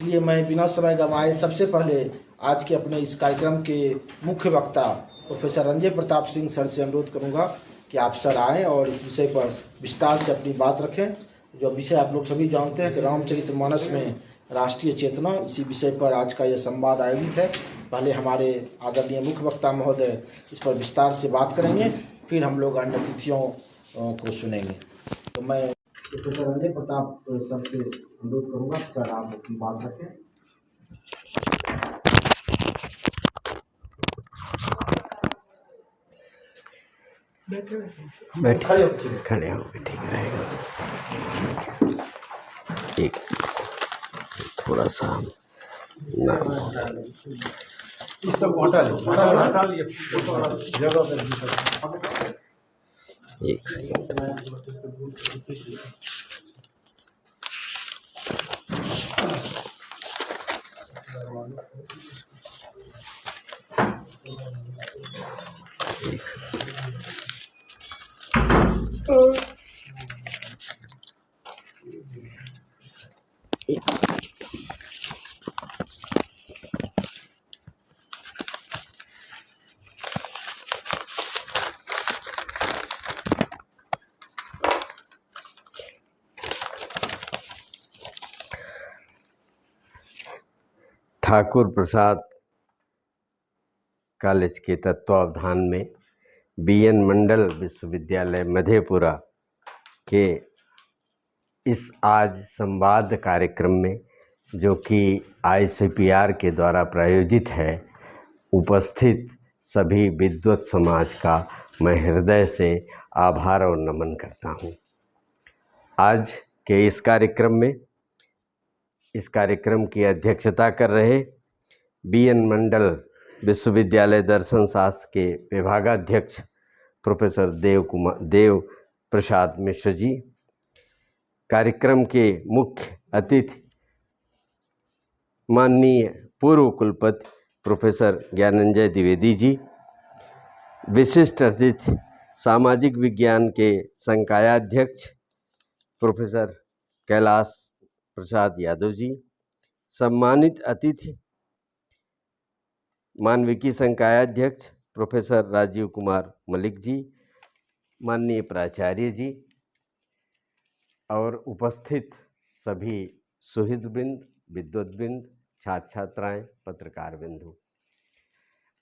इसलिए मैं बिना समय गंवाए सबसे पहले आज के अपने इस कार्यक्रम के मुख्य वक्ता प्रोफेसर रंजय प्रताप सिंह सर से अनुरोध करूंगा कि आप सर आएँ और इस विषय पर विस्तार से अपनी बात रखें। जो विषय आप लोग सभी जानते हैं कि रामचरितमानस में राष्ट्रीय चेतना, इसी विषय पर आज का यह संवाद आयोजित है। पहले हमारे आदरणीय मुख्य वक्ता महोदय इस पर विस्तार से बात करेंगे, फिर हम लोग अन्य अतिथियों को सुनेंगे। तो मैं प्रोफेसर रंजय प्रताप सर से अनुरोध करूंगा कि सर आप अपनी बात रखें। खड़े हो गए, ठीक रहेगा। एक थोड़ा सा एक सेकंड। ठाकुर प्रसाद कॉलेज के तत्वावधान में बीएन मंडल विश्वविद्यालय मधेपुरा के इस आज संवाद कार्यक्रम में, जो कि आईसीपीआर के द्वारा प्रायोजित है, उपस्थित सभी विद्वत समाज का मैं हृदय से आभार और नमन करता हूँ। आज के इस कार्यक्रम की अध्यक्षता कर रहे बीएन मंडल विश्वविद्यालय दर्शन शास्त्र के विभागाध्यक्ष प्रोफेसर देव प्रसाद मिश्र जी, कार्यक्रम के मुख्य अतिथि माननीय पूर्व कुलपति प्रोफेसर ज्ञानंजय द्विवेदी जी, विशिष्ट अतिथि सामाजिक विज्ञान के संकायाध्यक्ष प्रोफेसर कैलाश प्रसाद यादव जी, सम्मानित अतिथि मानविकी संकायाध्यक्ष प्रोफेसर राजीव कुमार मलिक जी, माननीय प्राचार्य जी और उपस्थित सभी सुहृदवृंद, विद्वद्वृंद, छात्र छात्राएं, पत्रकार बिंदु।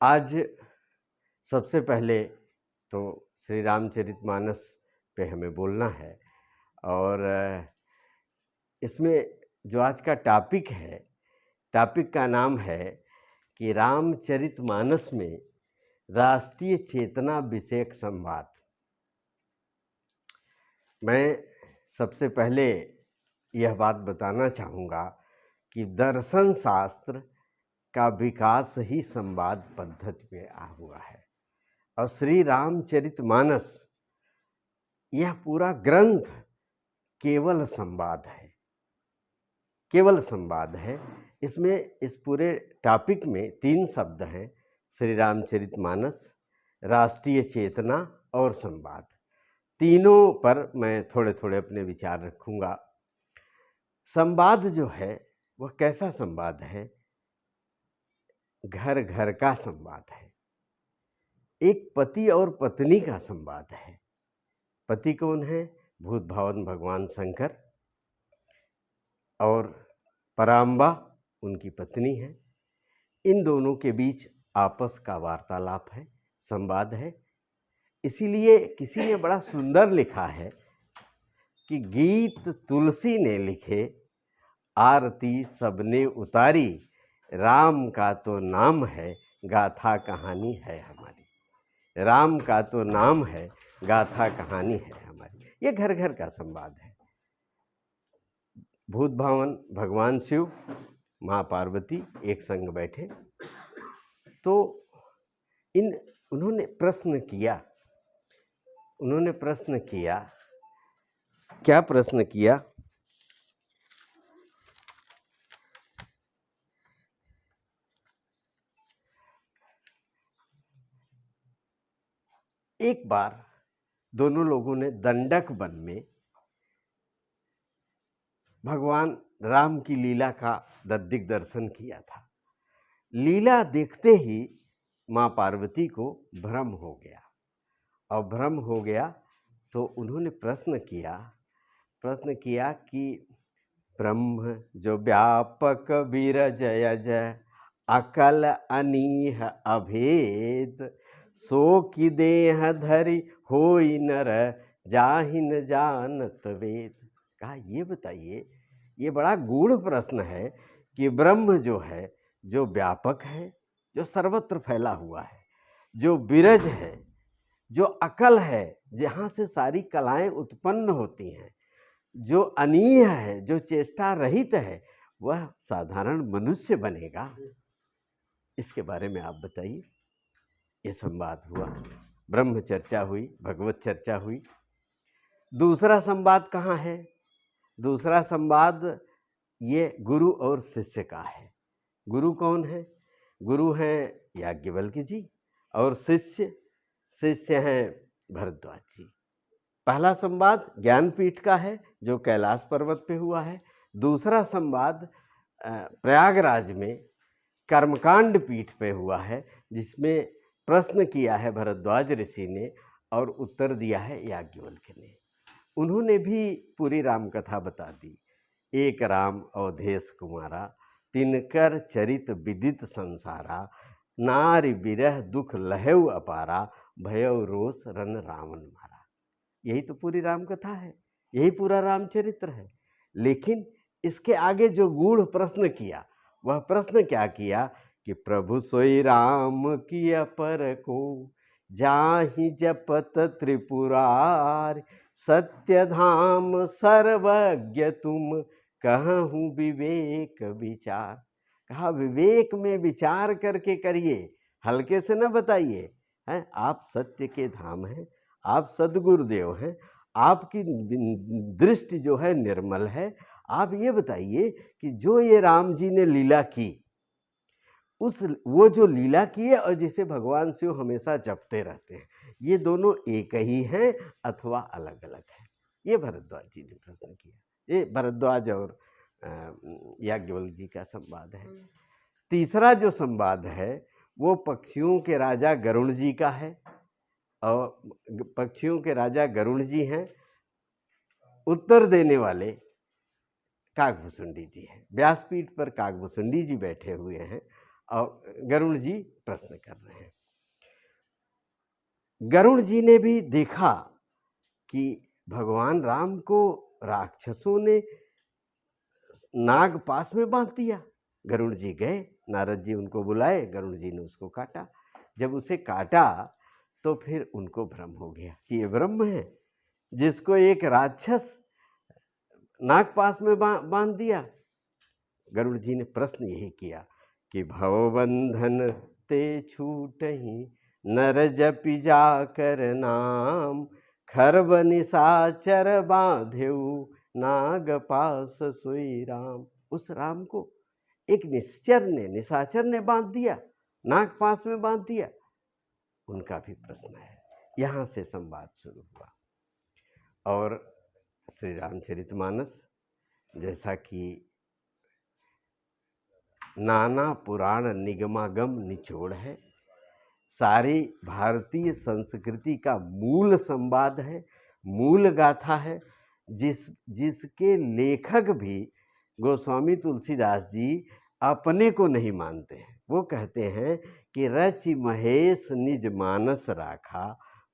आज सबसे पहले तो श्री रामचरितमानस पे हमें बोलना है, और इसमें जो आज का टॉपिक है, टॉपिक का नाम है कि रामचरितमानस में राष्ट्रीय चेतना विषयक संवाद। मैं सबसे पहले यह बात बताना चाहूँगा कि दर्शन शास्त्र का विकास ही संवाद पद्धति में हुआ है, और श्री रामचरितमानस यह पूरा ग्रंथ केवल संवाद है, केवल संवाद है। इसमें इस पूरे टॉपिक में 3 शब्द हैं: श्री रामचरितमानस, राष्ट्रीय चेतना और संवाद। तीनों पर मैं थोड़े थोड़े अपने विचार रखूंगा। संवाद जो है वह कैसा संवाद है? घर घर का संवाद है। एक पति और पत्नी का संवाद है। पति कौन है? भूत भावन भगवान शंकर, और पराम्बा उनकी पत्नी है। इन दोनों के बीच आपस का वार्तालाप है, संवाद है। इसीलिए किसी ने बड़ा सुंदर लिखा है कि गीत तुलसी ने लिखे, आरती सबने उतारी, राम का तो नाम है, गाथा कहानी है हमारी। राम का तो नाम है, गाथा कहानी है हमारी। ये घर घर का संवाद है। भूत भावन भगवान शिव, माँ पार्वती एक संग बैठे, तो उन्होंने प्रश्न किया। क्या प्रश्न किया? एक बार दोनों लोगों ने दंडक वन में भगवान राम की लीला का दिग्दर्शन किया था। लीला देखते ही माँ पार्वती को भ्रम हो गया, और भ्रम हो गया तो उन्होंने प्रश्न किया कि ब्रह्म जो व्यापक विरजय जय अकल अनीह अभेद सो की देह धरि होई नर जाहिन जानत वेद। कहा ये बताइए, ये बड़ा गूढ़ प्रश्न है कि ब्रह्म जो है, जो व्यापक है, जो सर्वत्र फैला हुआ है, जो विरज है, जो अकल है, जहाँ से सारी कलाएं उत्पन्न होती हैं, जो अनीह है, जो चेष्टा रहित है, वह साधारण मनुष्य बनेगा? इसके बारे में आप बताइए। ये संवाद हुआ, ब्रह्म चर्चा हुई, भगवत चर्चा हुई। दूसरा संवाद कहाँ है? दूसरा संवाद ये गुरु और शिष्य का है। गुरु कौन है? गुरु हैं याज्ञवल्क्य जी, और शिष्य हैं भरद्वाज जी। पहला संवाद ज्ञानपीठ का है, जो कैलाश पर्वत पे हुआ है। दूसरा संवाद प्रयागराज में कर्मकांड पीठ पे हुआ है, जिसमें प्रश्न किया है भरद्वाज ऋषि ने और उत्तर दिया है याज्ञवल्क्य ने। उन्होंने भी पूरी राम कथा बता दी। एक राम अवधेश कुमारा, तिनकर चरित विदित संसारा, नारि बिरह दुख लहेउ अपारा, भयउ रोष रन रावण मारा। यही तो पूरी राम कथा है, यही पूरा रामचरित्र है। लेकिन इसके आगे जो गूढ़ प्रश्न किया, वह प्रश्न क्या किया कि प्रभु सोई राम की अपर को जाहि जपत त्रिपुरार, सत्य धाम सर्वज्ञ तुम कहूँ विवेक विचार। कहा विवेक में विचार करके करिए, हल्के से न बताइए। हैं, आप सत्य के धाम हैं, आप सद्गुरुदेव हैं, आपकी दृष्टि जो है निर्मल है। आप ये बताइए कि जो ये राम जी ने लीला की, वो जो लीला की है और जिसे भगवान शिव हमेशा जपते रहते हैं, ये दोनों एक ही हैं अथवा अलग अलग हैं? ये भरद्वाज जी ने प्रश्न किया। ये भरद्वाज और याज्ञवल्क्य जी का संवाद है। तीसरा जो संवाद है वो पक्षियों के राजा गरुण जी का है, और पक्षियों के राजा गरुण जी हैं, उत्तर देने वाले काकभुसुंडी जी हैं। व्यासपीठ पर काकभुसुंडी जी बैठे हुए हैं और गरुण जी प्रश्न कर रहे हैं। गरुण जी ने भी देखा कि भगवान राम को राक्षसों ने नाग पास में बांध दिया। गरुड़ जी गए, नारद जी उनको बुलाए, गरुड़ जी ने उसको काटा। जब उसे काटा तो फिर उनको भ्रम हो गया कि ये ब्रह्म है, जिसको एक राक्षस नाग पास में बांध दिया। गरुड़ जी ने प्रश्न यही किया कि भवबंधन ते छूटहि नर जपि जाकर नाम, खरब निशाचर बांधेउ नाग पास सोई राम। उस राम को एक निशाचर ने बांध दिया, नाग पास में बांध दिया। उनका भी प्रश्न है। यहाँ से संवाद शुरू हुआ। और श्री रामचरितमानस जैसा कि नाना पुराण निगमागम निचोड़ है, सारी भारतीय संस्कृति का मूल संवाद है, मूल गाथा है, जिसके लेखक भी गोस्वामी तुलसीदास जी अपने को नहीं मानते हैं। वो कहते हैं कि रचि महेश निज मानस राखा,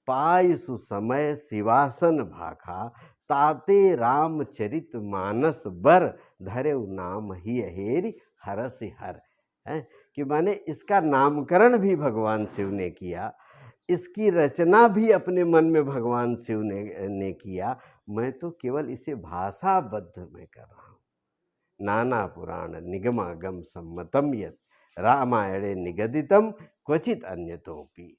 पाई सुसमय शिवासन भाखा, ताते रामचरित मानस बर धरे नाम ही हेरि हरस हर। है कि माने इसका नामकरण भी भगवान शिव ने किया, इसकी रचना भी अपने मन में भगवान शिव ने किया। मैं तो केवल इसे भाषाबद्ध में कर रहा हूँ। नाना पुराण निगमागम सम्मतम यत् रामायणे निगदितम क्वचित अन्यतोपि,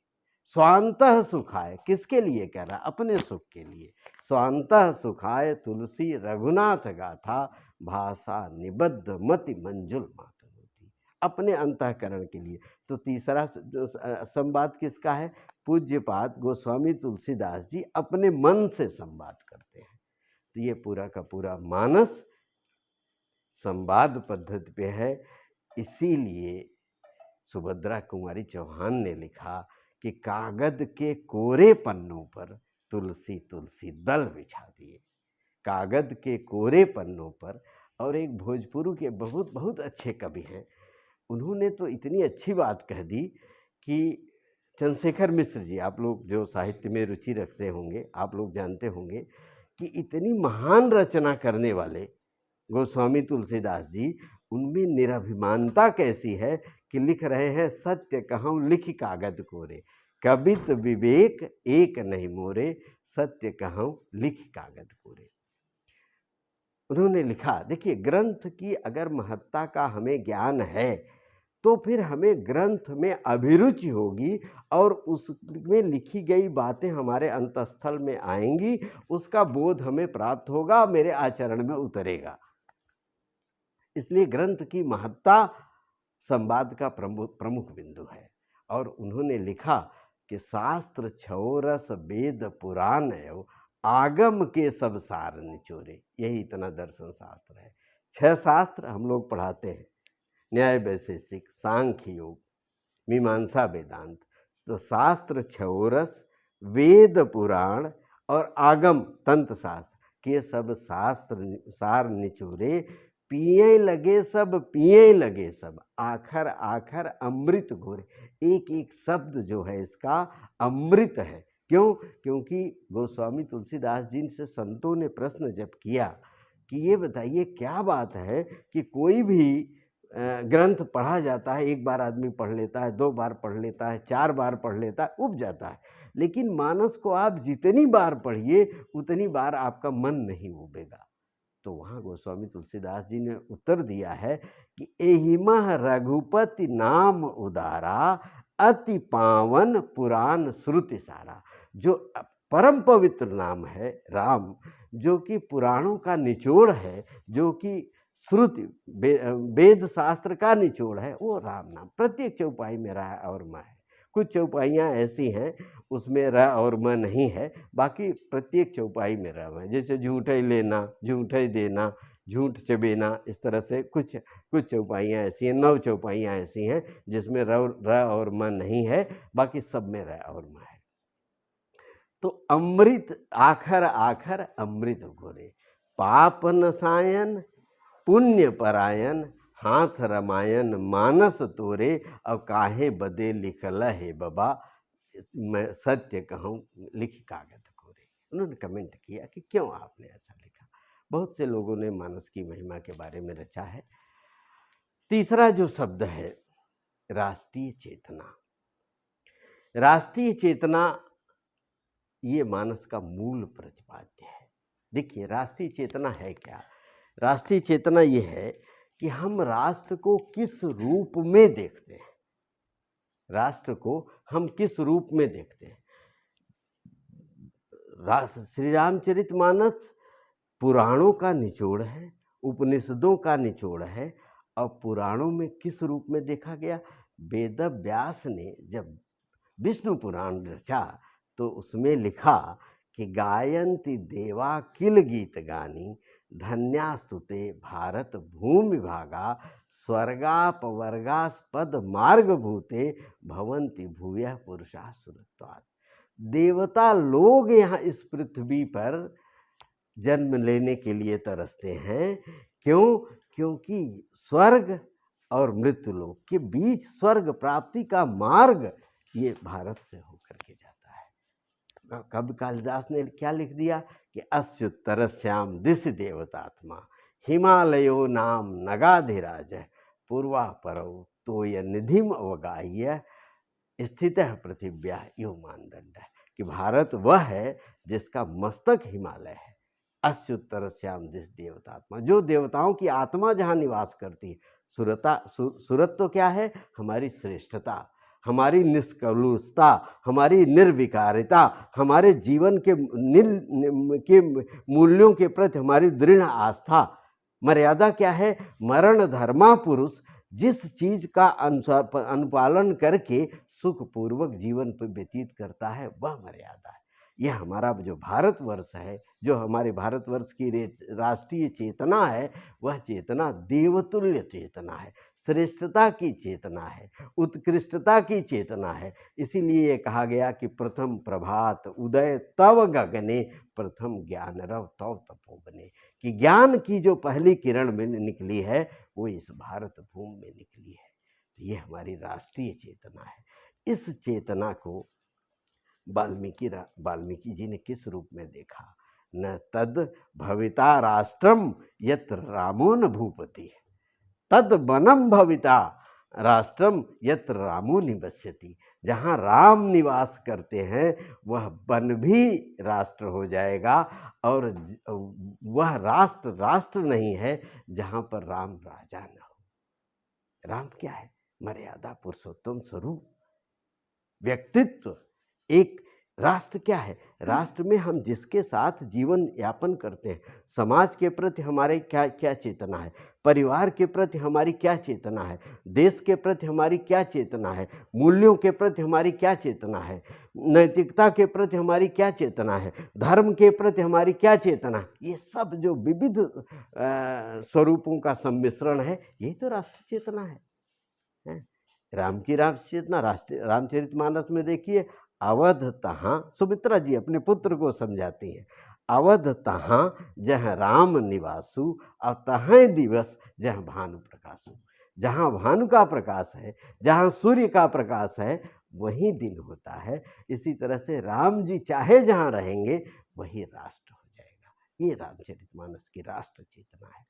स्वांतः सुखाय। किसके लिए कह रहा? अपने सुख के लिए। स्वांतः सुखाय तुलसी रघुनाथ गाथा, भाषा निबद्ध मति मंजुल मातनु होती। अपने अंतःकरण के लिए। तो तीसरा जो संवाद किसका है? पूज्यपाद गोस्वामी तुलसीदास जी अपने मन से संवाद करते हैं। तो ये पूरा का पूरा मानस संवाद पद्धति पे है। इसीलिए सुभद्रा कुमारी चौहान ने लिखा कि कागज के कोरे पन्नों पर तुलसी तुलसी दल बिछा दिए। कागज के कोरे पन्नों पर। और एक भोजपुरी के बहुत बहुत अच्छे कवि हैं, उन्होंने तो इतनी अच्छी बात कह दी कि चंद्रशेखर मिश्र जी, आप लोग जो साहित्य में रुचि रखते होंगे, आप लोग जानते होंगे कि इतनी महान रचना करने वाले गोस्वामी तुलसीदास जी, उनमें निराभिमानता कैसी है कि लिख रहे हैं, सत्य कहूँ लिख कागज कोरे, कवित विवेक एक नहीं मोरे, सत्य कहूँ लिख कागज कोरे। उन्होंने लिखा, देखिए ग्रंथ की अगर महत्ता का हमें ज्ञान है तो फिर हमें ग्रंथ में अभिरुचि होगी और उसमें लिखी गई बातें हमारे अंतस्थल में आएंगी, उसका बोध हमें प्राप्त होगा, मेरे आचरण में उतरेगा। इसलिए ग्रंथ की महत्ता संवाद का प्रमुख बिंदु है। और उन्होंने लिखा कि शास्त्र छो रस वेद पुराण एवं आगम के सब सार निचोरे। यही इतना दर्शन शास्त्र है। 6 शास्त्र हम लोग पढ़ाते हैं, न्याय वैशेषिक, सांख्य योग, मीमांसा वेदांत। तो शास्त्र छो रस, वेद पुराण और आगम तंत्र शास्त्र के सब शास्त्र सार निचोरे, पिए लगे सब पिए लगे सब, आखर आखर अमृत घोरे। एक एक शब्द जो है इसका अमृत है। क्यों? क्योंकि गोस्वामी तुलसीदास जी से संतों ने प्रश्न जब किया कि ये बताइए क्या बात है कि कोई भी ग्रंथ पढ़ा जाता है, एक बार आदमी पढ़ लेता है, 2 बार पढ़ लेता है, 4 बार पढ़ लेता है, उब जाता है, लेकिन मानस को आप जितनी बार पढ़िए उतनी बार आपका मन नहीं उबेगा। तो वहाँ गोस्वामी तुलसीदास जी ने उत्तर दिया है कि एहिमह रघुपति नाम उदारा, अति पावन पुराण श्रुति सारा। जो परम पवित्र नाम है राम, जो कि पुराणों का निचोड़ है, जो कि श्रुति वेद शास्त्र का निचोड़ है, वो राम नाम। प्रत्येक चौपाई में र और म है। कुछ चौपाइयाँ ऐसी हैं उसमें र और म नहीं है, बाकी प्रत्येक चौपाई में र है। जैसे झूठे लेना, झूठे देना, झूठ चबेना, इस तरह से कुछ चौपाइयाँ ऐसी हैं, 9 चौपाइयाँ ऐसी हैं जिसमें र और म नहीं है, बाकी सब में र और म है। तो अमृत आखर आखर अमृत घोरे, पाप नसायन पुण्य परायण, हाथ रमायन मानस तोरे, अब काहे बदे लिखल है बाबा, मैं सत्य कहूँ लिख कागज कोरे। उन्होंने कमेंट किया कि क्यों आपने ऐसा लिखा। बहुत से लोगों ने मानस की महिमा के बारे में रचा है। तीसरा जो शब्द है राष्ट्रीय चेतना। राष्ट्रीय चेतना ये मानस का मूल प्रतिपाद्य है। देखिए राष्ट्रीय चेतना है क्या? राष्ट्रीय चेतना ये है कि हम राष्ट्र को किस रूप में देखते हैं, राष्ट्र को हम किस रूप में देखते हैं। श्री रामचरितमानस पुराणों का निचोड़ है, उपनिषदों का निचोड़ है। और पुराणों में किस रूप में देखा गया? वेद व्यास ने जब विष्णु पुराण रचा तो उसमें लिखा कि गायन्ति देवा किल गीत गानी, धन्यास्तुते भारत भूमि भागा, स्वर्गापवर्गास्पद मार्ग भूते, भवन्ति भूयः पुरुषाः सुरत्वात्। देवता लोग यहाँ इस पृथ्वी पर जन्म लेने के लिए तरसते हैं। क्यों? क्योंकि स्वर्ग और मृत्युलोक के बीच स्वर्ग प्राप्ति का मार्ग ये भारत से होकर के जाता है। कवि कालिदास ने क्या लिख दिया कि अस्युत्तरस्याम दिशि देवतात्मा, हिमालयो नाम नगाधिराज, पूर्वा परौ तोय निधिम अवगाह्य, स्थित पृथिव्या यो मानदंड है कि भारत वह है जिसका मस्तक हिमालय है। अस्युत्तरस्याम दिशि देवतात्मा, जो देवताओं की आत्मा जहाँ निवास करती है। सुरत तो क्या है? हमारी श्रेष्ठता, हमारी निष्कलुषता, हमारी निर्विकारिता, हमारे जीवन के मूल्यों के प्रति हमारी दृढ़ आस्था। मर्यादा क्या है? मरण धर्मा पुरुष जिस चीज का अनुपालन करके सुखपूर्वक जीवन पर व्यतीत करता है, वह मर्यादा है। यह हमारा जो भारतवर्ष है, जो हमारे भारतवर्ष की राष्ट्रीय चेतना है, वह चेतना देवतुल्य चेतना है, श्रेष्ठता की चेतना है, उत्कृष्टता की चेतना है। इसीलिए ये कहा गया कि प्रथम प्रभात उदय तव गगने, प्रथम ज्ञान रव तव तपोवने, कि ज्ञान की जो पहली किरण में निकली है वो इस भारत भूमि में निकली है। तो ये हमारी राष्ट्रीय चेतना है। इस चेतना को वाल्मीकि जी ने किस रूप में देखा? न तद भविता राष्ट्रम यत्र रामो न भूपति, तद वनम भविता राष्ट्रम यत्र रामो निवस्यति। जहाँ राम निवास करते हैं वह वन भी राष्ट्र हो जाएगा, और वह राष्ट्र राष्ट्र नहीं है जहाँ पर राम राजा न हो। राम क्या है? मर्यादा पुरुषोत्तम स्वरूप, व्यक्तित्व। एक राष्ट्र क्या है? राष्ट्र में हम जिसके साथ जीवन यापन करते हैं, समाज के प्रति हमारे क्या क्या चेतना है, परिवार के प्रति हमारी क्या चेतना है, देश के प्रति हमारी क्या चेतना है, मूल्यों के प्रति हमारी क्या चेतना है, नैतिकता के प्रति हमारी क्या चेतना है, धर्म के प्रति हमारी क्या चेतना है, ये सब जो विविध स्वरूपों का सम्मिश्रण है, यही तो राष्ट्र चेतना है। राम की राष्ट्र चेतना रामचरितमानस में देखिए, अवध तहाँ, सुमित्रा जी अपने पुत्र को समझाती हैं, अवध तहाँ जहाँ राम निवासु, और तहाँ दिवस जहाँ भानु प्रकाशु। जहाँ भानु का प्रकाश है, जहाँ सूर्य का प्रकाश है, वही दिन होता है। इसी तरह से राम जी चाहे जहाँ रहेंगे वही राष्ट्र हो जाएगा। ये रामचरितमानस की राष्ट्र चेतना है।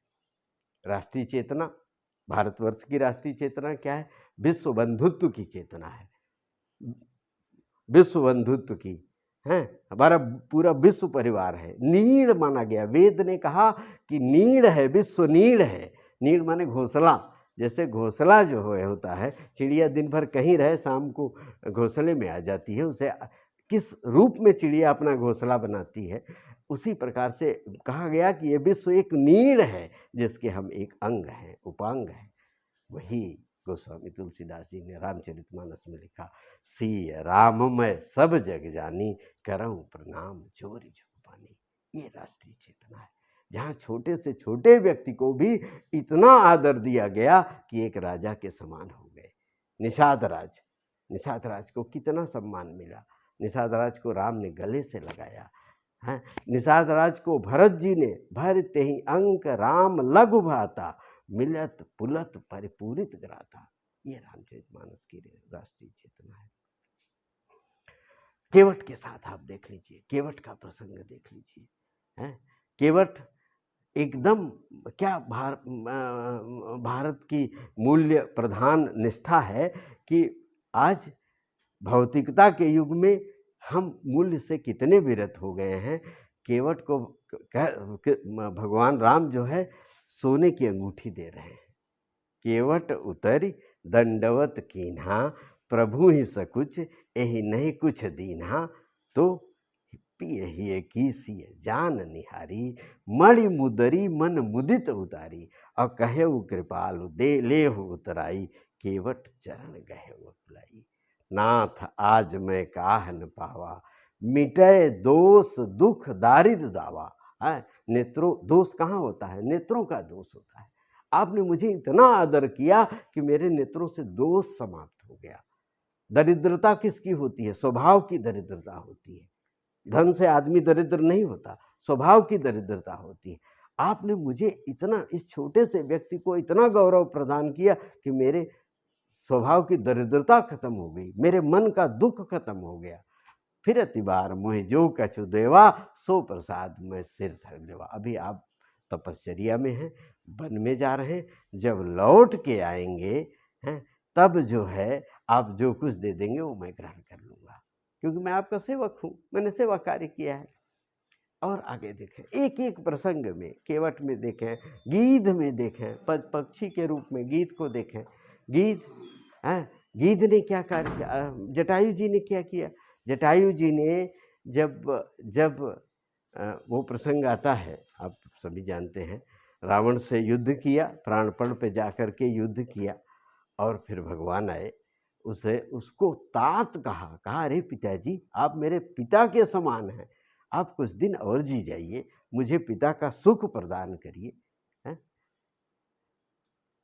राष्ट्रीय चेतना, भारतवर्ष की राष्ट्रीय चेतना क्या है? विश्व बंधुत्व की चेतना है, विश्व बंधुत्व की है। हमारा पूरा विश्व परिवार है, नीड़ माना गया। वेद ने कहा कि नीड़ है, विश्व नीड़ है। नीड़ माने घोंसला। जैसे घोंसला जो होता है, चिड़िया दिन भर कहीं रहे, शाम को घोंसले में आ जाती है। उसे किस रूप में चिड़िया अपना घोंसला बनाती है, उसी प्रकार से कहा गया कि ये विश्व एक नीड़ है जिसके हम एक अंग हैं, उपांग हैं। वही गोस्वामी तुलसीदास जी ने रामचरितमानस में लिखा, सी राम मैं सब जग जानी, करऊं प्रणाम जोरी जुग पानी। ये राष्ट्रीय चेतना है, जहाँ छोटे से छोटे व्यक्ति को भी इतना आदर दिया गया कि एक राजा के समान हो गए। निषाद राज को कितना सम्मान मिला। निषाद राज को राम ने गले से लगाया है। निषाद राज को भरत जी ने भरते ही अंक राम लघु भाता, मिलत पुलत परिपूरित ग्राता। ये रामचरितमानस की राष्ट्रीय चेतना है। केवट के साथ आप देख लीजिए, केवट का प्रसंग देख लीजिए, हैं। केवट एकदम क्या भारत की मूल्य प्रधान निष्ठा है कि आज भौतिकता के युग में हम मूल्य से कितने विरत हो गए हैं। केवट को भगवान राम जो है सोने की अंगूठी दे रहे हैं। केवट उतरी दंडवत कीन्हा, प्रभु ही सकुच एहि नहीं कुछ दीन्हा, तो पियहिए कीसिए जान निहारी, मणि मुदरी मन मुदित उतारी, और कहेउ कृपालु दे लेहु उतराई, केवट चरण गहेउ अकुलाई। नाथ आज मैं काह न पावा, मिटय दोष दुख दारिद दावा। नेत्रों, दोष कहाँ होता है? नेत्रों का दोष होता है। आपने मुझे इतना आदर किया कि मेरे नेत्रों से दोष समाप्त हो गया। दरिद्रता किसकी होती है? स्वभाव की दरिद्रता होती है। धन से आदमी दरिद्र नहीं होता, स्वभाव की दरिद्रता होती है। आपने मुझे इतना, इस छोटे से व्यक्ति को इतना गौरव प्रदान किया कि मेरे स्वभाव की दरिद्रता खत्म हो गई, मेरे मन का दुख खत्म हो गया। फिर अतिबार मुहे जो कछु देवा, सो प्रसाद में सिर धर लेवा। अभी आप तपश्चर्या में हैं, वन में जा रहे हैं, जब लौट के आएंगे हैं, तब जो है आप जो कुछ दे देंगे वो मैं ग्रहण कर लूँगा, क्योंकि मैं आपका सेवक हूँ, मैंने सेवा कार्य किया है। और आगे देखें, एक एक प्रसंग में, केवट में देखें, गीध में देखें, पक्षी के रूप में गीध को देखें। गीध ने क्या कार्य किया? जटायु जी ने क्या किया? जटायु जी ने जब वो प्रसंग आता है, आप सभी जानते हैं, रावण से युद्ध किया, प्राणपण पे जाकर के युद्ध किया, और फिर भगवान आए, उसे उसको तात कहा अरे पिताजी आप मेरे पिता के समान हैं, आप कुछ दिन और जी जाइए, मुझे पिता का सुख प्रदान करिए। हैं?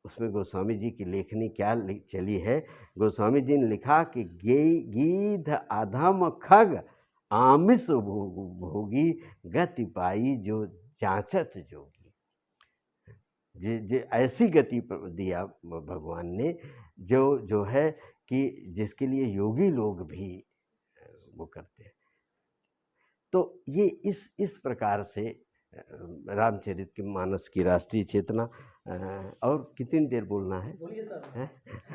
उसमें गोस्वामी जी की लेखनी क्या चली है, गोस्वामी जी ने लिखा कि गीध अधम खग आमिष भोगी गति पाई जो जांचत जोगी। ऐसी गति दिया भगवान ने जो है कि जिसके लिए योगी लोग भी वो करते हैं। तो ये इस प्रकार से रामचरितमानस की राष्ट्रीय चेतना। और कितनी देर बोलना है? बोलिए सर,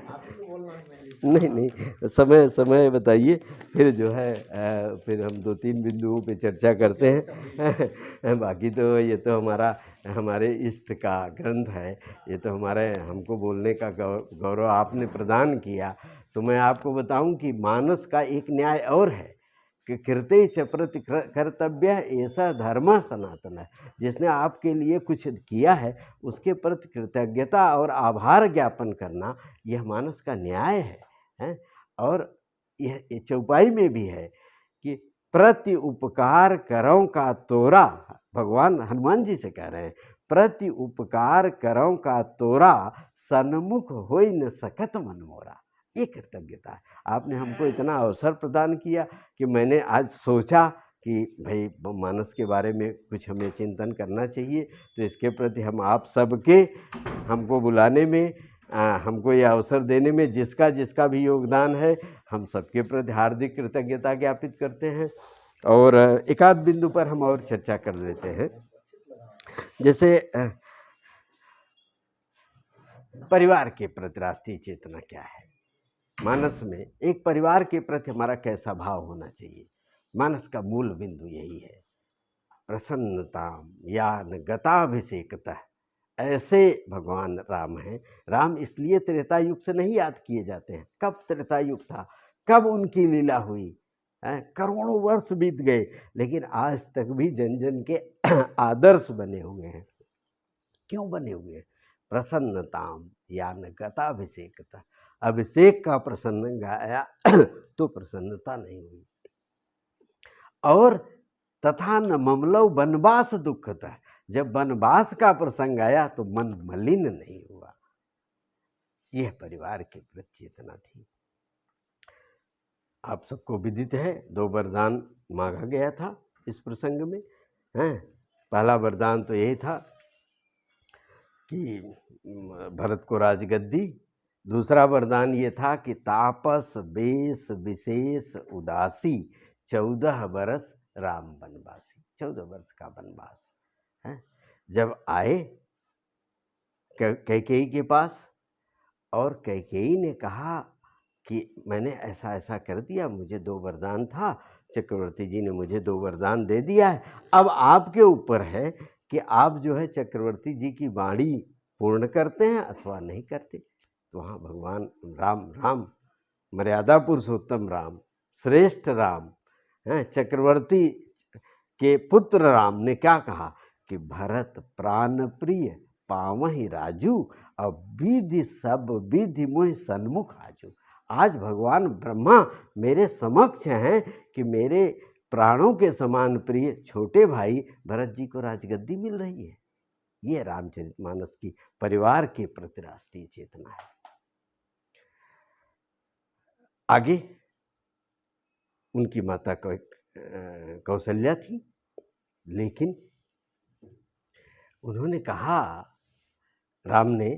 आप ही को बोलना नहीं है। नहीं, समय बताइए, फिर जो है फिर हम 2-3 बिंदुओं पे चर्चा करते हैं। बाकी तो ये तो हमारे इष्ट का ग्रंथ है, ये तो हमको बोलने का गौरव आपने प्रदान किया। तो मैं आपको बताऊं कि मानस का एक न्याय और है कि कृते च प्रति कर्तव्य ऐसा धर्म सनातन है। जिसने आपके लिए कुछ किया है उसके प्रति कृतज्ञता और आभार ज्ञापन करना, यह मानस का न्याय है। और यह चौपाई में भी है कि प्रति उपकार करो का तोरा, भगवान हनुमान जी से कह रहे हैं, प्रति उपकार करो का तोरा सन्मुख होई न सकत मन मोरा। ये कृतज्ञता है। आपने हमको इतना अवसर प्रदान किया कि मैंने आज सोचा कि भाई मानस के बारे में कुछ हमें चिंतन करना चाहिए। तो इसके प्रति हम आप सबके, हमको बुलाने में, हमको ये अवसर देने में जिसका भी योगदान है, हम सबके प्रति हार्दिक कृतज्ञता ज्ञापित करते हैं। और एक आध बिंदु पर हम और चर्चा कर लेते हैं। जैसे परिवार के प्रति राष्ट्रीय चेतना क्या है, मानस में एक परिवार के प्रति हमारा कैसा भाव होना चाहिए। मानस का मूल बिंदु यही है, प्रसन्नता या गताभिषेकता। ऐसे भगवान राम हैं। राम इसलिए त्रेता युग से नहीं याद किए जाते हैं। कब त्रेता युग था, कब उनकी लीला हुई, करोड़ों वर्ष बीत गए, लेकिन आज तक भी जन जन के आदर्श बने हुए हैं। क्यों बने हुए हैं? प्रसन्नताम या गताभिषेकता। अभिषेक का प्रसन्न गाया तो प्रसन्नता नहीं हुई। और तथा न ममलव वनवास दुखता, जब वनवास का प्रसंग आया तो मन मलिन नहीं हुआ। यह परिवार की चेतना थी। आप सबको विदित है 2 वरदान मांगा गया था इस प्रसंग में। पहला वरदान तो यही था कि भरत को राजगद्दी। दूसरा वरदान ये था कि तापस बेश विशेष उदासी 14 वर्ष राम वनवासी। 14 वर्ष का वनवास है। जब आए कैकेयी के पास, और कैकेयी ने कहा कि मैंने ऐसा ऐसा कर दिया, मुझे 2 वरदान था, चक्रवर्ती जी ने मुझे 2 वरदान दे दिया है, अब आपके ऊपर है कि आप जो है चक्रवर्ती जी की वाणी पूर्ण करते हैं अथवा नहीं करते। तो वहाँ भगवान राम मर्यादा पुरुषोत्तम राम, श्रेष्ठ राम, चक्रवर्ती के पुत्र राम ने क्या कहा कि भरत प्राण प्रिय पावहि राजू, अब विधि सब विधि मोहि सन्मुख आजू। आज भगवान ब्रह्मा मेरे समक्ष हैं कि मेरे प्राणों के समान प्रिय छोटे भाई भरत जी को राजगद्दी मिल रही है। ये रामचरितमानस की परिवार के प्रति राष्ट्रीय चेतना है। आगे उनकी माता कौशल्या थी, लेकिन उन्होंने कहा राम ने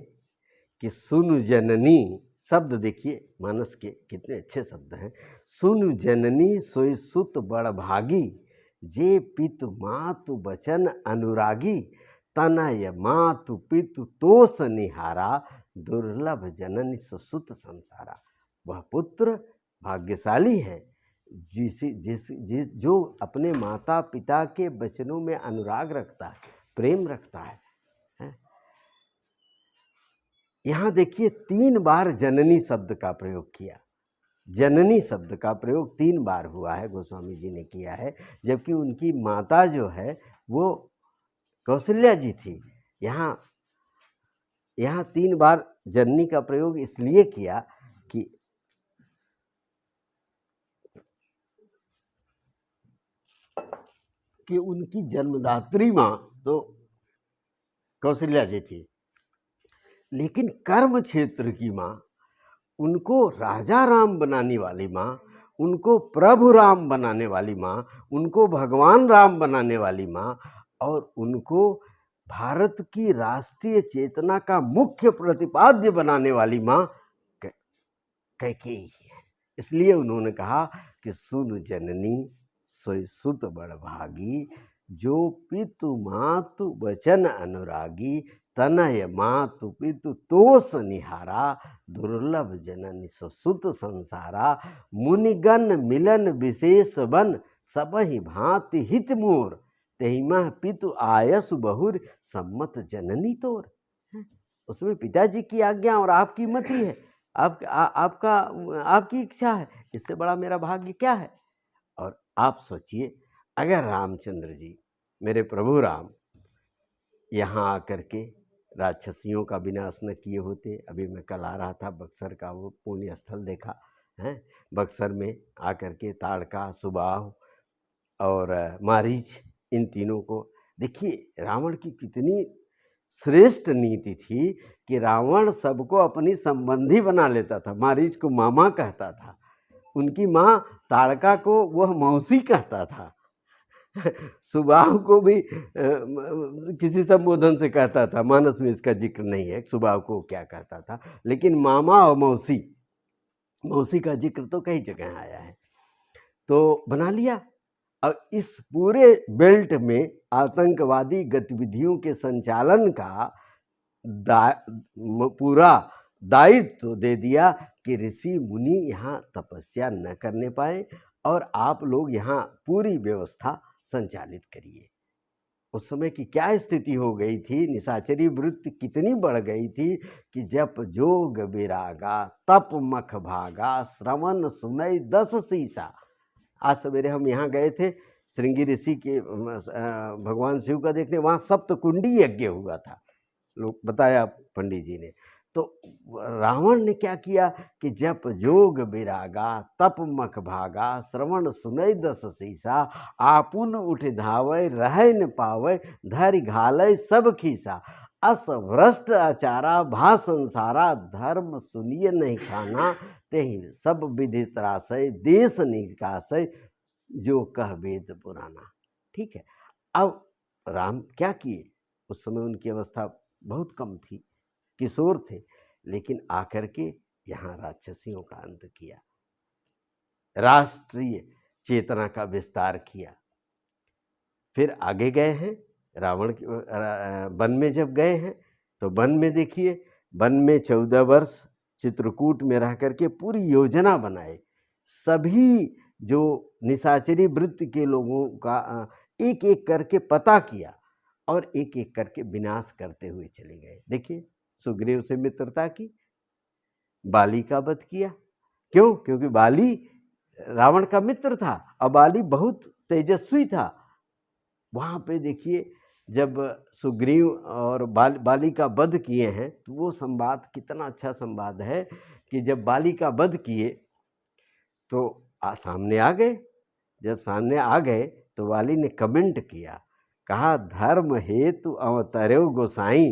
कि सुनु जननी, शब्द देखिए मानस के कितने अच्छे शब्द हैं। सुनु जननी सोई सुत बड़ भागी, जे पितु मातु बचन अनुरागी, तनय मातु पितु तोष निहारा, दुर्लभ जननी सुसुत संसारा। वह पुत्र भाग्यशाली है जो अपने माता पिता के वचनों में अनुराग रखता है, प्रेम रखता है। यहाँ देखिए 3 बार जननी शब्द का प्रयोग किया। जननी शब्द का प्रयोग 3 बार हुआ है, गोस्वामी जी ने किया है, जबकि उनकी माता जो है वो कौशल्या जी थी। यहाँ 3 बार जननी का प्रयोग इसलिए किया कि कि उनकी जन्मदात्री माँ तो कौशल्या जी थी, लेकिन कर्म क्षेत्र की माँ, उनको राजा राम बनाने वाली माँ, उनको प्रभु राम बनाने वाली माँ, उनको भगवान राम बनाने वाली माँ, और उनको भारत की राष्ट्रीय चेतना का मुख्य प्रतिपाद्य बनाने वाली माँ कैकेयी है। इसलिए उन्होंने कहा कि सुन जननी सोई सुत बड़ भागी, जो पितु मातु वचन अनुरागी, तनय मातु पितु तोष निहारा, दुर्लभ जननी ससुत संसारा, मुनिगण मिलन विशेष बन, सबहि भांति हित मोर, तेहिमा पितु आयस बहुर, सम्मत जननी तोर। उसमें पिताजी की आज्ञा और आपकी मति है, आपकी इच्छा है, इससे बड़ा मेरा भाग्य क्या है। और आप सोचिए, अगर रामचंद्र जी, मेरे प्रभु राम, यहाँ आकर के राक्षसियों का विनाश न किए होते। अभी मैं कल आ रहा था, बक्सर का वो पुण्य स्थल देखा है। बक्सर में आकर के ताड़का, सुबाह और मारीच, इन तीनों को देखिए, रावण की कितनी श्रेष्ठ नीति थी कि रावण सबको अपनी संबंधी बना लेता था। मारीच को मामा कहता था, उनकी माँ ताड़का को वह मौसी कहता था, सुबाह को भी किसी संबोधन से कहता था। मानस में इसका जिक्र नहीं है सुबाह को क्या कहता था, लेकिन मामा और मौसी, मौसी का जिक्र तो कई जगह आया है। तो बना लिया। अब इस पूरे बेल्ट में आतंकवादी गतिविधियों के संचालन का पूरा दायित्व दे दिया कि ऋषि मुनि यहाँ तपस्या न करने पाए और आप लोग यहाँ पूरी व्यवस्था संचालित करिए। उस समय की क्या स्थिति हो गई थी, निशाचरी वृत्ति कितनी बढ़ गई थी कि जप जोग विरागा, तप मख भागा, श्रवण सुनई 10 शीशा। आज सवेरे हम यहाँ गए थे श्रृंगी ऋषि के भगवान शिव का देखने, वहाँ सप्तकुंडी यज्ञ हुआ था, लोग बताया पंडित जी ने। तो रावण ने क्या किया कि जप जोग विरागा, तप मख भागा, श्रवण सुनई 10 शीशा, आपुन उठ धावै, रह न पावै, धरि घालै सब खीसा, अस भ्रष्ट आचारा, भा संसारा, धर्म सुनिए नहीं खाना, तेहि सब विधि त्रासै, देश निकासै, जो कह वेद पुराना। ठीक है। अब राम क्या किए, उस समय उनकी अवस्था बहुत कम थी, किशोर थे, लेकिन आकर के यहाँ राक्षसियों का अंत किया, राष्ट्रीय चेतना का विस्तार किया। फिर आगे गए हैं, रावण वन में जब गए हैं तो वन में देखिए, वन में 14 वर्ष चित्रकूट में रह करके पूरी योजना बनाए, सभी जो निशाचरी वृत्ति के लोगों का एक एक करके पता किया और एक एक करके विनाश करते हुए चले गए। देखिए, सुग्रीव से मित्रता की, बाली का वध किया। क्यों? क्योंकि बाली रावण का मित्र था और बाली बहुत तेजस्वी था। वहाँ पे देखिए, जब सुग्रीव और बाली का वध किए हैं तो वो संवाद कितना अच्छा संवाद है कि जब बाली का वध किए तो सामने आ गए। जब सामने आ गए तो बाली ने कमेंट किया, कहा, धर्म हेतु अवतरेव गोसाई,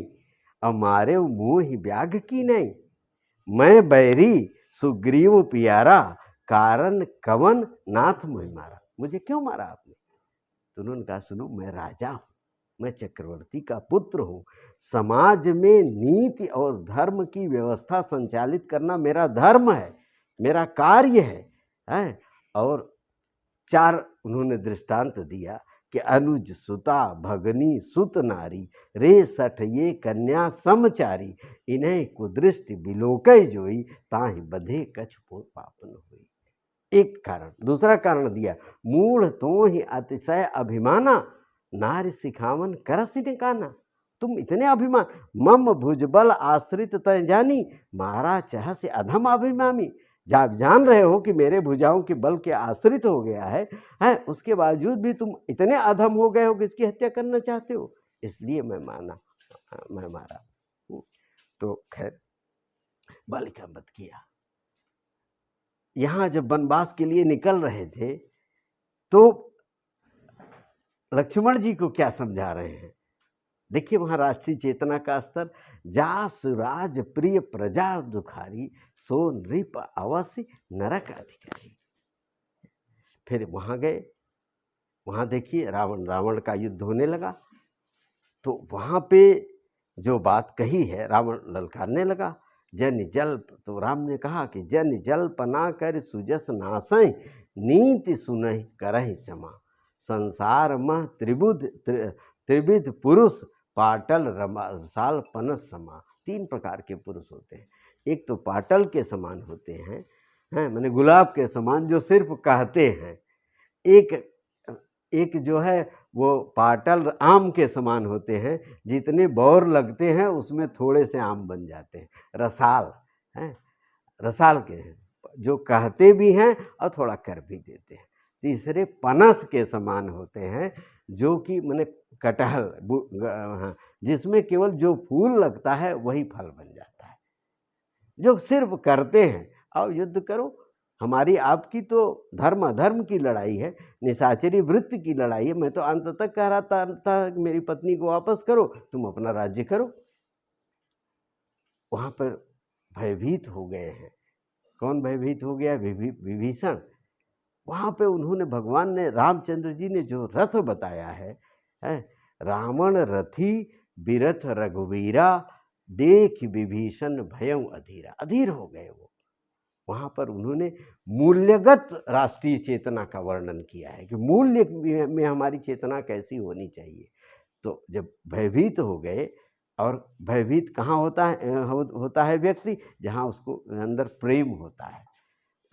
अमारे मुँह ही ब्याग की नहीं, मैं बैरी सुग्रीव प्यारा, कारण कवन नाथ मुझे मारा। मुझे क्यों मारा आपने? तो उन्होंने कहा, सुनो, मैं राजा हूँ, मैं चक्रवर्ती का पुत्र हूँ, समाज में नीति और धर्म की व्यवस्था संचालित करना मेरा धर्म है, मेरा कार्य है। और 4 उन्होंने दृष्टांत दिया कि अनुज सुता भगनी सुत नारी, रे सठ ये कन्या समचारी, इन्हें कुदृष्टि बिलोकय जोई, ताहि बधे कछ पापन हुई। एक कारण। दूसरा कारण दिया, मूढ़ तो ही अतिशय अभिमाना, नारी सिखावन करसि निकाना। तुम इतने अभिमान, मम भुजबल आश्रित तय जानी, मारा चह से अधम अभिमानी। जब जान रहे हो कि मेरे भुजाओं के बल के आश्रित हो गया है, उसके बावजूद भी तुम इतने अधम हो गए हो कि इसकी हत्या करना चाहते हो, इसलिए मैं मारा। तो खैर, बाली का वध किया। यहाँ जब वनवास के लिए निकल रहे थे तो लक्ष्मण जी को क्या समझा रहे हैं। देखिए वहाँ राष्ट्रीय चेतना का स्तर, जास राज प्रिय प्रजा दुखारी, सो नृप अवश्य नरक अधिकारी। फिर वहाँ गए, वहाँ देखिए रावण का युद्ध होने लगा, तो वहाँ पे जो बात कही है, रावण ललकारने लगा, जन जल, तो राम ने कहा कि जन जल पना कर सुजस नासै, नीति सुनहि करहि क्षमा, संसार मह त्रिविध पुरुष, पाटल रसाल पनस समा। 3 प्रकार के पुरुष होते हैं। एक तो पाटल के समान होते हैं, माने गुलाब के समान जो सिर्फ कहते हैं। एक जो है वो पाटल आम के समान होते हैं, जितने बौर लगते हैं उसमें थोड़े से आम बन जाते हैं। रसाल हैं, रसाल के हैं, जो कहते भी हैं और थोड़ा कर भी देते हैं। तीसरे पनस के समान होते हैं, जो कि माने कटहल, जिसमें केवल जो फूल लगता है वही फल बन जाता है। जो सिर्फ करते हैं, आओ युद्ध करो, हमारी आपकी तो धर्म अधर्म की लड़ाई है, निशाचरी वृत्ति की लड़ाई है। मैं तो अंत तक कह रहा था मेरी पत्नी को वापस करो, तुम अपना राज्य करो। वहाँ पर भयभीत हो गए हैं। कौन भयभीत हो गया? विभीषण। वहाँ पे उन्होंने, भगवान ने, रामचंद्र जी ने जो रथ बताया है, रावण रथी बिरथ रघुवीरा, देख विभीषण भयं अधीरा। अधीर हो गए वो। वहाँ पर उन्होंने मूल्यगत राष्ट्रीय चेतना का वर्णन किया है कि मूल्य में हमारी चेतना कैसी होनी चाहिए। तो जब भयभीत हो गए, और भयभीत कहाँ होता है व्यक्ति? जहाँ उसको अंदर प्रेम होता है।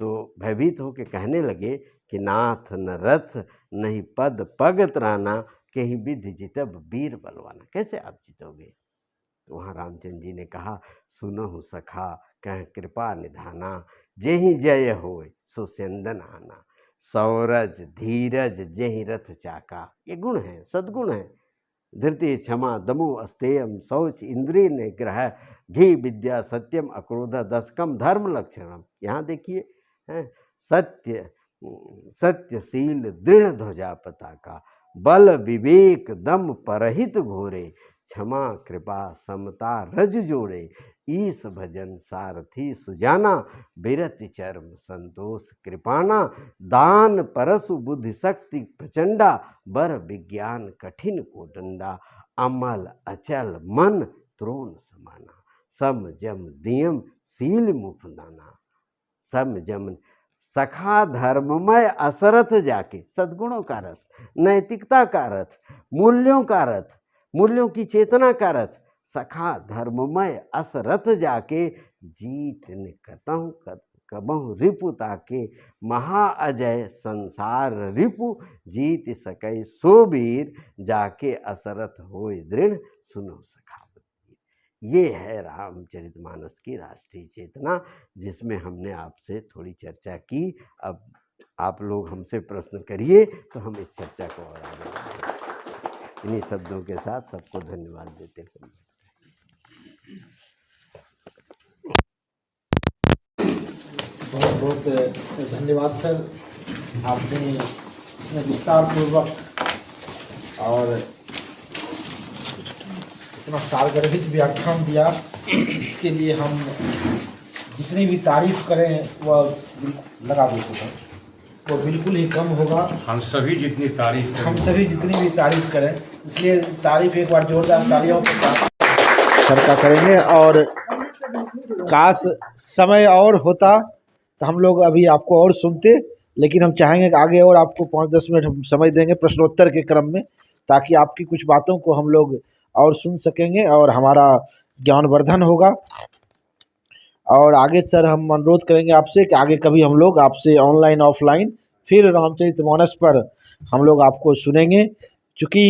तो भयभीत होकर कहने लगे कि नाथ न रथ नहीं पद पग त्राना, कहीं विधि जितब वीर बलवाना। कैसे आप जीतोगे? तो वहाँ रामचंद्र जी ने कहा, सुनहु सखा कह कृपा निधाना, जेहि जय होय सो स्यंदन आना, सौरज धीरज जेहि रथ चाका। ये गुण है, सद्गुण है। धृति क्षमा दमु अस्तेयम, शौच इंद्रिय निग्रह, घी विद्या सत्यम अक्रोध दशकम धर्म लक्षणम। यहाँ देखिए, सत्यशील दृढ़ ध्वजा पताका, बल विवेक दम परहित घोरे, क्षमा कृपा समता रज जोड़े, ईश भजन सारथी सुजाना, बिरति चर्म संतोष कृपाना, दान परसु बुद्धि शक्ति प्रचंडा, बर विज्ञान कठिन को डंडा, अमल अचल मन त्रोण समाना, सम जम दियम सील मुख दाना, सम जम सखा धर्ममय असरथ जाके। सद्गुणों का रस, नैतिकता का रथ, मूल्यों का रथ, मूल्यों की चेतना का रथ, सखा धर्ममय असरथ जाके, जीत निकतहु कबहु रिपु ताके, महा अजय संसार रिपु, जीत सकै सो वीर, जाके असरथ होय दृढ़ सुनो सखा। ये है रामचरितमानस की राष्ट्रीय चेतना, जिसमें हमने आपसे थोड़ी चर्चा की। अब आप लोग हमसे प्रश्न करिए तो हम इस चर्चा को और आगे बढ़ाएंगे। इन्हीं शब्दों के साथ सबको धन्यवाद देते हैं। बहुत बहुत धन्यवाद सर, आपने विस्तार पूर्वक और इतना सारगर्भित व्याख्यान दिया। इसके लिए हम जितनी भी तारीफ करें वह लगा देते हैं, वो बिल्कुल ही कम होगा। हम सभी जितनी भी तारीफ करें, इसलिए तारीफ एक बार जोरदार तालियों के साथ सर का करेंगे। और काश समय और होता तो हम लोग अभी आपको और सुनते, लेकिन हम चाहेंगे कि आगे और आपको 5-10 मिनट हम समय देंगे प्रश्नोत्तर के क्रम में, ताकि आपकी कुछ बातों को हम लोग और सुन सकेंगे और हमारा ज्ञानवर्धन होगा। और आगे सर हम अनुरोध करेंगे आपसे कि आगे कभी हम लोग आपसे ऑनलाइन ऑफलाइन फिर रामचरितमानस पर हम लोग आपको सुनेंगे। चूँकि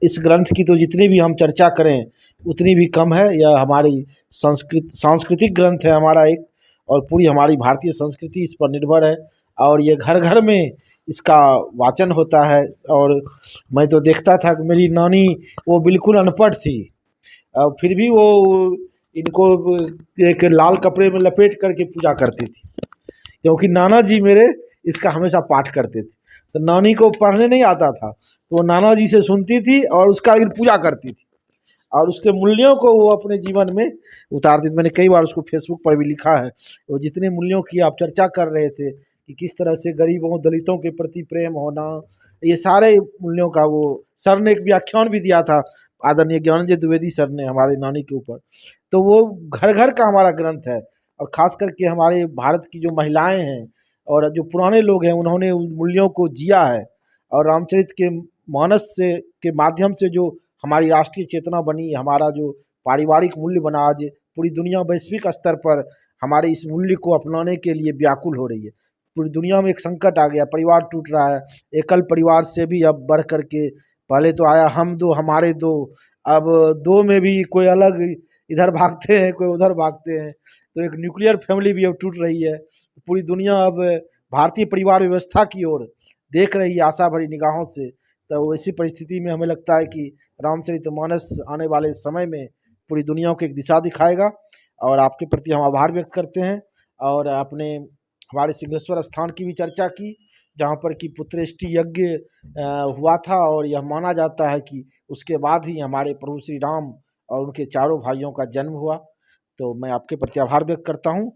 इस ग्रंथ की तो जितनी भी हम चर्चा करें उतनी भी कम है। यह हमारी सांस्कृतिक ग्रंथ है हमारा एक, और पूरी हमारी भारतीय संस्कृति इस पर निर्भर है। और ये घर घर में इसका वाचन होता है। और मैं तो देखता था कि मेरी नानी वो बिल्कुल अनपढ़ थी, और फिर भी वो इनको एक लाल कपड़े में लपेट करके पूजा करती थी, क्योंकि नाना जी मेरे इसका हमेशा पाठ करते थे। तो नानी को पढ़ने नहीं आता था, तो वो नाना जी से सुनती थी और उसका एक पूजा करती थी और उसके मूल्यों को वो अपने जीवन में उतारती थी। मैंने कई बार उसको फेसबुक पर भी लिखा है। वो जितने मूल्यों की आप चर्चा कर रहे थे कि किस तरह से गरीबों दलितों के प्रति प्रेम होना, ये सारे मूल्यों का वो सर ने एक व्याख्यान भी दिया था, आदरणीय ज्ञानंजय द्विवेदी सर ने हमारे नानी के ऊपर। तो वो घर घर का हमारा ग्रंथ है और ख़ास करके हमारे भारत की जो महिलाएं हैं और जो पुराने लोग हैं उन्होंने उन मूल्यों को जिया है और रामचरित के मानस से के माध्यम से जो हमारी राष्ट्रीय चेतना बनी, हमारा जो पारिवारिक मूल्य बना, आज पूरी दुनिया वैश्विक स्तर पर हमारे इस मूल्य को अपनाने के लिए व्याकुल हो रही है। पूरी दुनिया में एक संकट आ गया, परिवार टूट रहा है, एकल परिवार से भी अब बढ़ कर के पहले तो आया हम दो हमारे दो, अब दो में भी कोई अलग इधर भागते हैं, कोई उधर भागते हैं, तो एक न्यूक्लियर फैमिली भी अब टूट रही है। पूरी दुनिया अब भारतीय परिवार व्यवस्था की ओर देख रही है आशा भरी निगाहों से। तो ऐसी परिस्थिति में हमें लगता है कि रामचरितमानस आने वाले समय में पूरी दुनिया को एक दिशा दिखाएगा और आपके प्रति हम आभार व्यक्त करते हैं। और आपने हमारे सिंहेश्वर स्थान की भी चर्चा की, जहाँ पर कि पुत्रेष्टि यज्ञ हुआ था और यह माना जाता है कि उसके बाद ही हमारे प्रभु श्री राम और उनके चारों भाइयों का जन्म हुआ। तो मैं आपके प्रति आभार व्यक्त करता हूँ